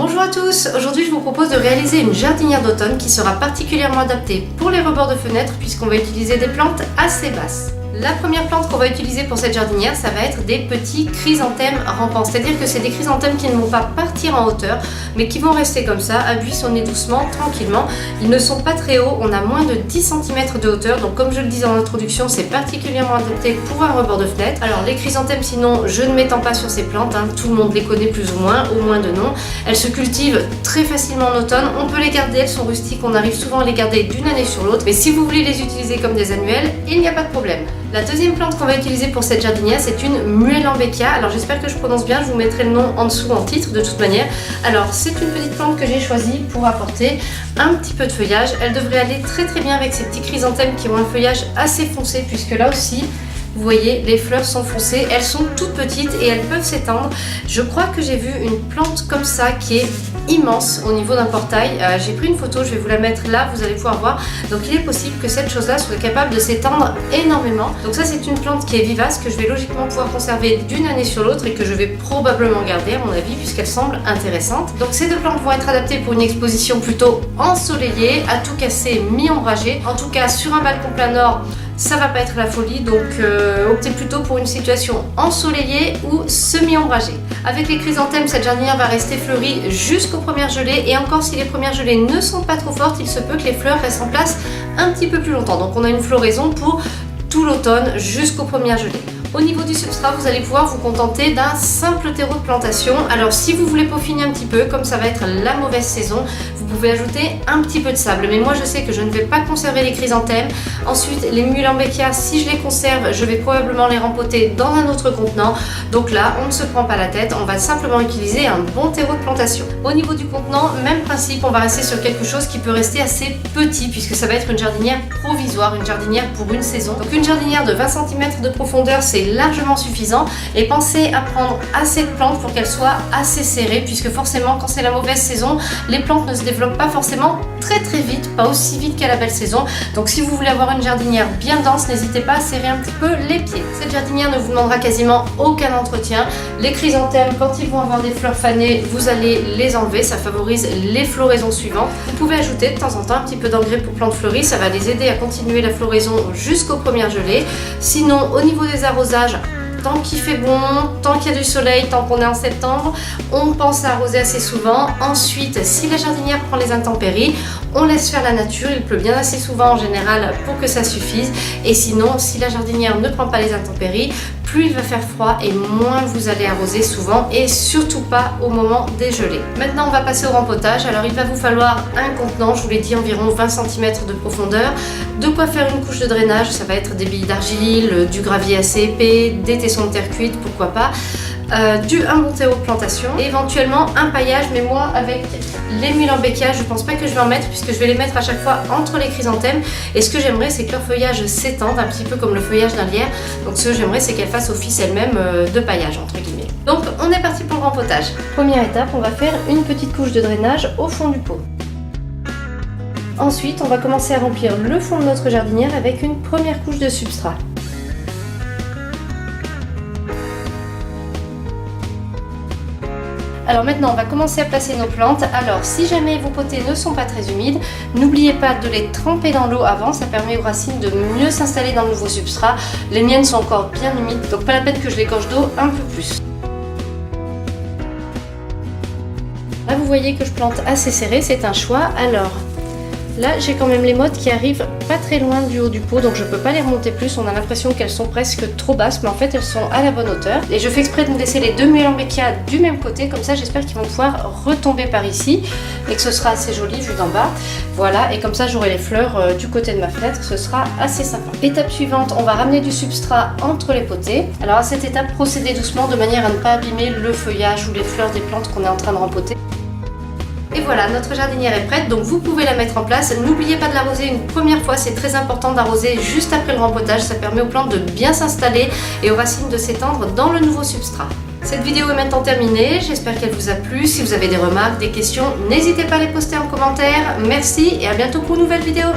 Bonjour à tous, aujourd'hui je vous propose de réaliser une jardinière d'automne qui sera particulièrement adaptée pour les rebords de fenêtres puisqu'on va utiliser des plantes assez basses. La première plante qu'on va utiliser pour cette jardinière, ça va être des petits chrysanthèmes rampants, c'est-à-dire que c'est des chrysanthèmes qui ne vont pas partir en hauteur, mais qui vont rester comme ça, à buissonner doucement, tranquillement. Ils ne sont pas très hauts, on a moins de 10 cm de hauteur, donc comme je le disais en introduction, c'est particulièrement adapté pour un rebord de fenêtre. Alors les chrysanthèmes, sinon, je ne m'étends pas sur ces plantes, tout le monde les connaît plus ou moins, au moins de nom. Elles se cultivent très facilement en automne, on peut les garder, elles sont rustiques, on arrive souvent à les garder d'une année sur l'autre, mais si vous voulez les utiliser comme des annuelles, il n'y a pas de problème. La deuxième plante qu'on va utiliser pour cette jardinière, c'est une Muellenbeckia. Alors j'espère que je prononce bien, je vous mettrai le nom en dessous en titre de toute manière. Alors c'est une petite plante que j'ai choisie pour apporter un petit peu de feuillage. Elle devrait aller très bien avec ces petits chrysanthèmes qui ont un feuillage assez foncé, puisque là aussi, vous voyez, les fleurs sont foncées, elles sont toutes petites et elles peuvent s'étendre. Je crois que j'ai vu une plante comme ça qui est immense au niveau d'un portail. J'ai pris une photo, je vais vous la mettre là, vous allez pouvoir voir. Donc il est possible que cette chose-là soit capable de s'étendre énormément. Donc ça c'est une plante qui est vivace, que je vais logiquement pouvoir conserver d'une année sur l'autre et que je vais probablement garder à mon avis puisqu'elle semble intéressante. Donc ces deux plantes vont être adaptées pour une exposition plutôt ensoleillée, à tout casser mi-ombragée. En tout cas sur un balcon plein nord, ça va pas être la folie, donc optez plutôt pour une situation ensoleillée ou semi-ombragée. Avec les chrysanthèmes, cette jardinière va rester fleurie jusqu'aux premières gelées, et encore si les premières gelées ne sont pas trop fortes, il se peut que les fleurs restent en place un petit peu plus longtemps. Donc on a une floraison pour tout l'automne jusqu'aux premières gelées. Au niveau du substrat, vous allez pouvoir vous contenter d'un simple terreau de plantation. Alors si vous voulez peaufiner un petit peu, comme ça va être la mauvaise saison, vous pouvez ajouter un petit peu de sable. Mais moi je sais que je ne vais pas conserver les chrysanthèmes. Ensuite les Muellenbeckia, si je les conserve, je vais probablement les rempoter dans un autre contenant. Donc là, on ne se prend pas la tête, on va simplement utiliser un bon terreau de plantation. Au niveau du contenant, même principe, on va rester sur quelque chose qui peut rester assez petit puisque ça va être une jardinière provisoire, une jardinière pour une saison. Donc une jardinière de 20 cm de profondeur, c'est largement suffisant, et pensez à prendre assez de plantes pour qu'elles soient assez serrées puisque forcément quand c'est la mauvaise saison, les plantes ne se développent pas forcément très vite, pas aussi vite qu'à la belle saison. Donc si vous voulez avoir une jardinière bien dense, n'hésitez pas à serrer un petit peu les pieds. Cette jardinière ne vous demandera quasiment aucun entretien. Les chrysanthèmes, quand ils vont avoir des fleurs fanées, vous allez les enlever, ça favorise les floraisons suivantes. Vous pouvez ajouter de temps en temps un petit peu d'engrais pour plantes fleuries, ça va les aider à continuer la floraison jusqu'aux premières gelées. Sinon, au niveau des arrosages, tant qu'il fait bon, tant qu'il y a du soleil, tant qu'on est en septembre, on pense à arroser assez souvent. Ensuite, si la jardinière prend les intempéries, on laisse faire la nature, il pleut bien assez souvent en général pour que ça suffise. Et sinon, si la jardinière ne prend pas les intempéries, plus il va faire froid et moins vous allez arroser souvent, et surtout pas au moment des gelées. Maintenant on va passer au rempotage. Alors il va vous falloir un contenant, je vous l'ai dit, environ 20 cm de profondeur, de quoi faire une couche de drainage, ça va être des billes d'argile, du gravier assez épais, des tessons de terre cuite, pourquoi pas, un bon terreau de plantation, et éventuellement un paillage, mais moi avec les Muellenbeckia, je pense pas que je vais en mettre puisque je vais les mettre à chaque fois entre les chrysanthèmes, et ce que j'aimerais c'est que leur feuillage s'étende un petit peu comme le feuillage d'un lierre. Donc ce que j'aimerais c'est qu'elles fassent office elles-mêmes de paillage entre guillemets. Donc on est parti pour le rempotage. Première étape, on va faire une petite couche de drainage au fond du pot. Ensuite on va commencer à remplir le fond de notre jardinière avec une première couche de substrat. Alors maintenant on va commencer à placer nos plantes. Alors si jamais vos potées ne sont pas très humides, n'oubliez pas de les tremper dans l'eau avant, ça permet aux racines de mieux s'installer dans le nouveau substrat. Les miennes sont encore bien humides, donc pas la peine que je les gorge d'eau un peu plus. Là vous voyez que je plante assez serré, c'est un choix. Alors là j'ai quand même les mottes qui arrivent pas très loin du haut du pot, donc je peux pas les remonter plus, on a l'impression qu'elles sont presque trop basses, mais en fait elles sont à la bonne hauteur. Et je fais exprès de me laisser les deux Muellenbeckia du même côté, comme ça j'espère qu'ils vont pouvoir retomber par ici et que ce sera assez joli vu d'en bas. Voilà, et comme ça j'aurai les fleurs du côté de ma fenêtre, ce sera assez sympa. Étape suivante, on va ramener du substrat entre les potées. Alors à cette étape, procédez doucement de manière à ne pas abîmer le feuillage ou les fleurs des plantes qu'on est en train de rempoter. Et voilà, notre jardinière est prête, donc vous pouvez la mettre en place. N'oubliez pas de l'arroser une première fois, c'est très important d'arroser juste après le rempotage, ça permet aux plantes de bien s'installer et aux racines de s'étendre dans le nouveau substrat. Cette vidéo est maintenant terminée, j'espère qu'elle vous a plu. Si vous avez des remarques, des questions, n'hésitez pas à les poster en commentaire. Merci et à bientôt pour une nouvelle vidéo.